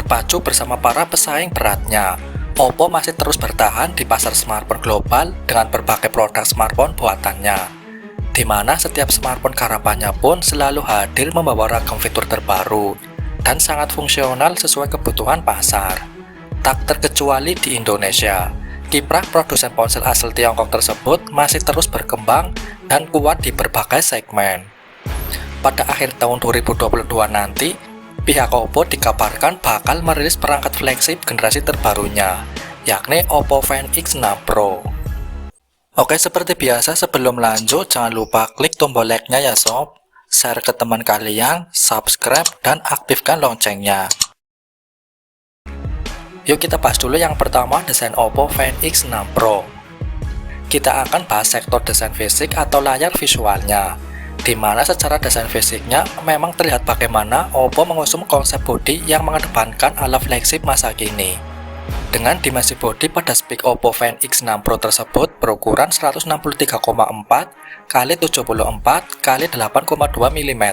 berpacu bersama para pesaing beratnya. Oppo masih terus bertahan di pasar smartphone global dengan berbagai produk smartphone buatannya, di mana setiap smartphone karapannya pun selalu hadir membawa ragam fitur terbaru dan sangat fungsional sesuai kebutuhan pasar. Tak terkecuali di Indonesia, kiprah produsen ponsel asal Tiongkok tersebut masih terus berkembang dan kuat di berbagai segmen. Pada akhir tahun 2022 nanti, pihak Oppo dikabarkan bakal merilis perangkat flagship generasi terbarunya, yakni Oppo Find X6 Pro. Oke, seperti biasa sebelum lanjut jangan lupa klik tombol like-nya ya sob, share ke teman kalian, subscribe, dan aktifkan loncengnya. Yuk kita bahas dulu yang pertama, desain Oppo Find X6 Pro. Kita akan bahas sektor desain fisik atau layar visualnya, di mana secara desain fisiknya memang terlihat bagaimana Oppo mengusung konsep bodi yang mengedepankan ala flagship masa kini. Dengan dimensi bodi pada spek Oppo Find X6 Pro tersebut berukuran 163,4 x 74 x 8,2 mm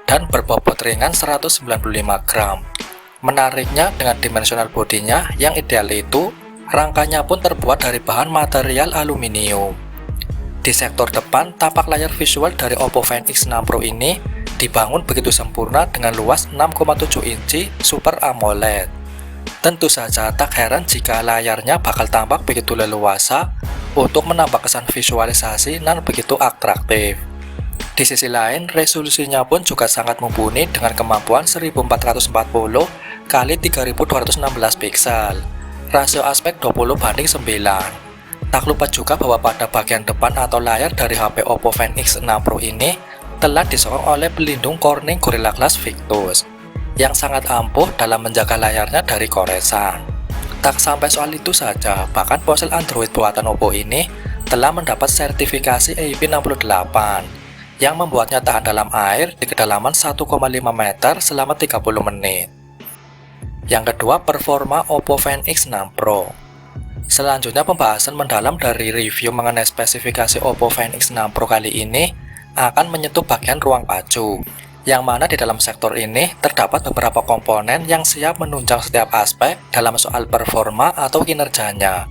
dan berbobot ringan 195 gram. Menariknya, dengan dimensional bodinya yang ideal itu, rangkanya pun terbuat dari bahan material aluminium. Di sektor depan, tampak layar visual dari Oppo Find X6 Pro ini dibangun begitu sempurna dengan luas 6,7 inci Super AMOLED. Tentu saja tak heran jika layarnya bakal tampak begitu leluasa untuk menambah kesan visualisasi dan begitu atraktif. Di sisi lain, resolusinya pun juga sangat mumpuni dengan kemampuan 1440 x 3216 piksel, rasio aspek 20:9. Tak lupa juga bahwa pada bagian depan atau layar dari HP Oppo Find X6 Pro ini telah disokong oleh pelindung Corning Gorilla Glass Victus yang sangat ampuh dalam menjaga layarnya dari koresan. Tak sampai soal itu saja, bahkan ponsel Android buatan Oppo ini telah mendapat sertifikasi IP68 yang membuatnya tahan dalam air di kedalaman 1,5 meter selama 30 menit. Yang kedua, performa Oppo Find X6 Pro. Selanjutnya, pembahasan mendalam dari review mengenai spesifikasi Oppo Find X6 Pro kali ini akan menyentuh bagian ruang pacu, yang mana di dalam sektor ini terdapat beberapa komponen yang siap menunjang setiap aspek dalam soal performa atau kinerjanya.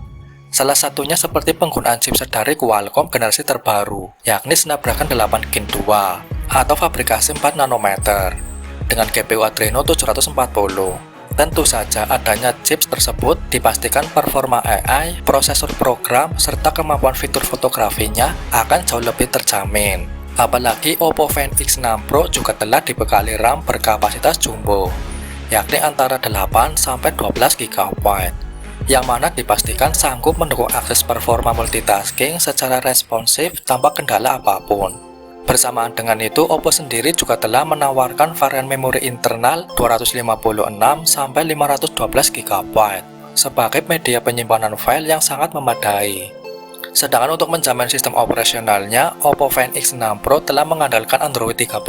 Salah satunya seperti penggunaan chipset dari Qualcomm generasi terbaru, yakni Snapdragon 8 Gen 2 atau fabrikasi 4 nanometer dengan GPU Adreno 740. Tentu saja adanya chips tersebut dipastikan performa AI, prosesor program, serta kemampuan fitur fotografinya akan jauh lebih terjamin. Apalagi Oppo Find X6 Pro juga telah dibekali RAM berkapasitas jumbo, yakni antara 8-12 GB, yang mana dipastikan sanggup mendukung akses performa multitasking secara responsif tanpa kendala apapun. Bersamaan dengan itu, Oppo sendiri juga telah menawarkan varian memori internal 256-512 GB sebagai media penyimpanan file yang sangat memadai. Sedangkan untuk menjamin sistem operasionalnya, Oppo Find X6 Pro telah mengandalkan Android 13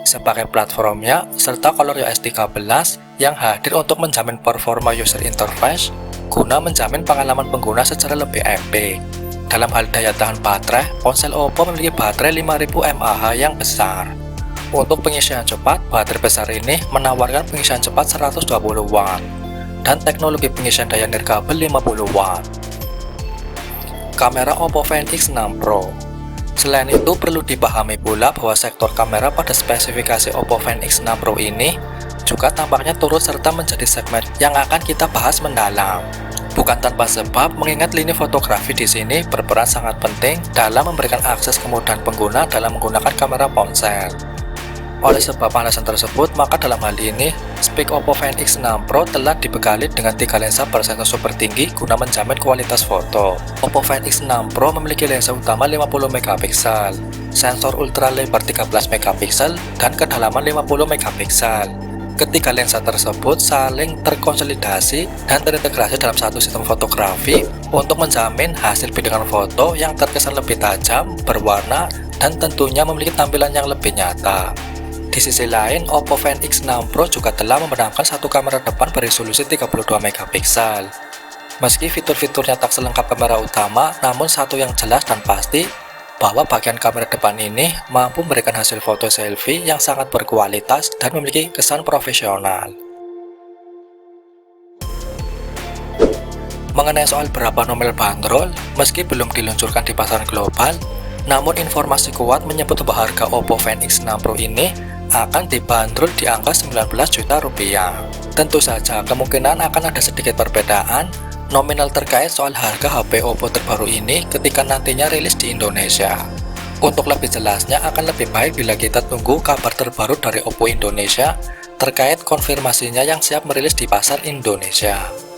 sebagai platformnya serta ColorOS 13 yang hadir untuk menjamin performa user interface guna menjamin pengalaman pengguna secara lebih epic. Dalam hal daya tahan baterai, ponsel Oppo memiliki baterai 5000 mAh yang besar. Untuk pengisian cepat, baterai besar ini menawarkan pengisian cepat 120 Watt dan teknologi pengisian daya nirkabel 50 Watt. Kamera Oppo Find X6 Pro. Selain itu, perlu dipahami pula bahwa sektor kamera pada spesifikasi Oppo Find X6 Pro ini juga tampaknya turut serta menjadi segmen yang akan kita bahas mendalam. Bukan tanpa sebab, mengingat lini fotografi di sini berperan sangat penting dalam memberikan akses kemudahan pengguna dalam menggunakan kamera ponsel. Oleh sebab alasan tersebut, maka dalam hal ini, spek Oppo Find X6 Pro telah dibekali dengan 3 lensa bersensor super tinggi guna menjamin kualitas foto. Oppo Find X6 Pro memiliki lensa utama 50 MP, sensor ultra lebar 13 MP, dan kedalaman 50 MP. Ketiga lensa tersebut saling terkonsolidasi dan terintegrasi dalam satu sistem fotografi untuk menjamin hasil bidikan foto yang terkesan lebih tajam, berwarna, dan tentunya memiliki tampilan yang lebih nyata. Di sisi lain, Oppo Find X6 Pro juga telah memenangkan satu kamera depan beresolusi 32 MP. Meski fitur-fiturnya tak selengkap kamera utama, namun satu yang jelas dan pasti bahwa bagian kamera depan ini mampu memberikan hasil foto selfie yang sangat berkualitas dan memiliki kesan profesional. Mengenai soal berapa nominal bandrol, meski belum diluncurkan di pasar global, namun informasi kuat menyebut bahwa harga Oppo Find X6 Pro ini akan dibanderol di angka 19 juta rupiah. Tentu saja kemungkinan akan ada sedikit perbedaan nominal terkait soal harga HP Oppo terbaru ini ketika nantinya rilis di Indonesia. Untuk lebih jelasnya akan lebih baik bila kita tunggu kabar terbaru dari Oppo Indonesia terkait konfirmasinya yang siap merilis di pasar Indonesia.